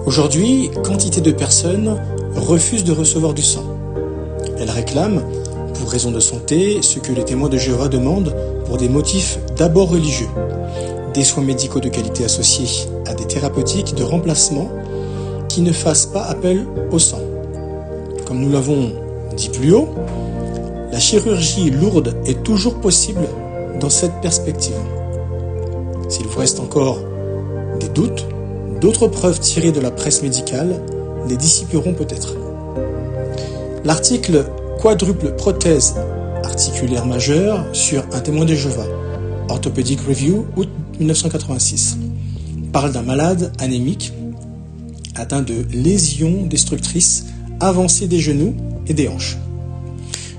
Aujourd'hui, quantité de personnes refusent de recevoir du sang. Elles réclament, pour raison de santé, ce que les témoins de Jéhovah demandent pour des motifs d'abord religieux. Des soins médicaux de qualité associés à des thérapeutiques de remplacement qui ne fassent pas appel au sang. Comme nous l'avons dit plus haut, la chirurgie lourde est toujours possible dans cette perspective. S'il vous reste encore des doutes, d'autres preuves tirées de la presse médicale les dissiperont peut-être. L'article Quadruple prothèse articulaire majeure sur un témoin de Jéhovah, Orthopedic Review, août 1986, parle d'un malade anémique atteint de lésions destructrices avancées des genoux et des hanches.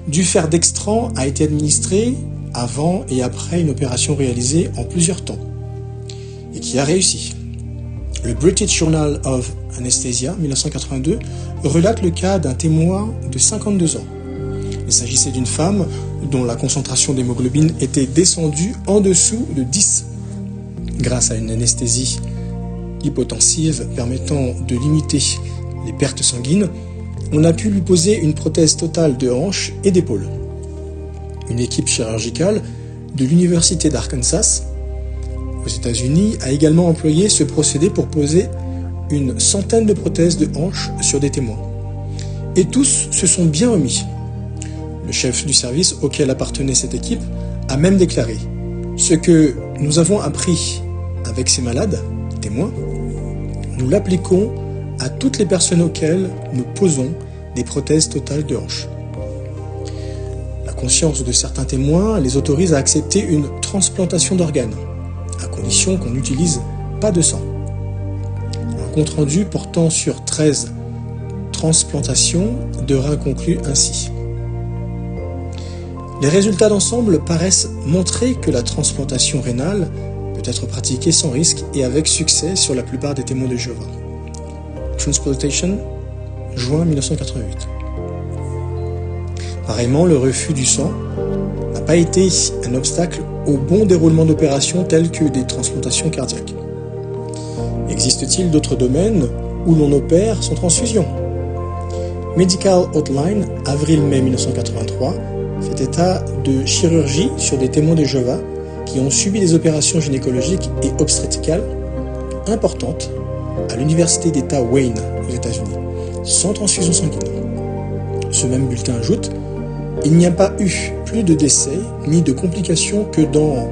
Du fer dextran a été administré avant et après une opération réalisée en plusieurs temps et qui a réussi. Le British Journal of Anesthesia, 1982, relate le cas d'un témoin de 52 ans. Il s'agissait d'une femme dont la concentration d'hémoglobine était descendue en dessous de 10. Grâce à une anesthésie hypotensive permettant de limiter les pertes sanguines, on a pu lui poser une prothèse totale de hanches et d'épaules. Une équipe chirurgicale de l'Université d'Arkansas, aux États-Unis, a également employé ce procédé pour poser une centaine de prothèses de hanches sur des témoins. Et tous se sont bien remis. Le chef du service auquel appartenait cette équipe a même déclaré « Ce que nous avons appris avec ces malades, témoins, nous l'appliquons à toutes les personnes auxquelles nous posons des prothèses totales de hanches. » La conscience de certains témoins les autorise à accepter une transplantation d'organes, à condition qu'on n'utilise pas de sang. Un compte-rendu portant sur 13 transplantations de reins conclut ainsi. Les résultats d'ensemble paraissent montrer que la transplantation rénale peut être pratiquée sans risque et avec succès sur la plupart des témoins de Jéhovah. Transplantation, juin 1988. Pareillement, le refus du sang n'a pas été un obstacle au bon déroulement d'opérations telles que des transplantations cardiaques. Existe-t-il d'autres domaines où l'on opère sans transfusion? Medical Outline, avril-mai 1983, fait état de chirurgie sur des témoins de Jéhovah qui ont subi des opérations gynécologiques et obstétricales importantes à l'université d'État Wayne aux États-Unis, sans transfusion sanguine. Ce même bulletin ajoute « Il n'y a pas eu plus de décès ni de complications que dans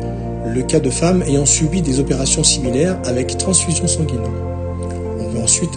le cas de femmes ayant subi des opérations similaires avec transfusion sanguine. » On peut ensuite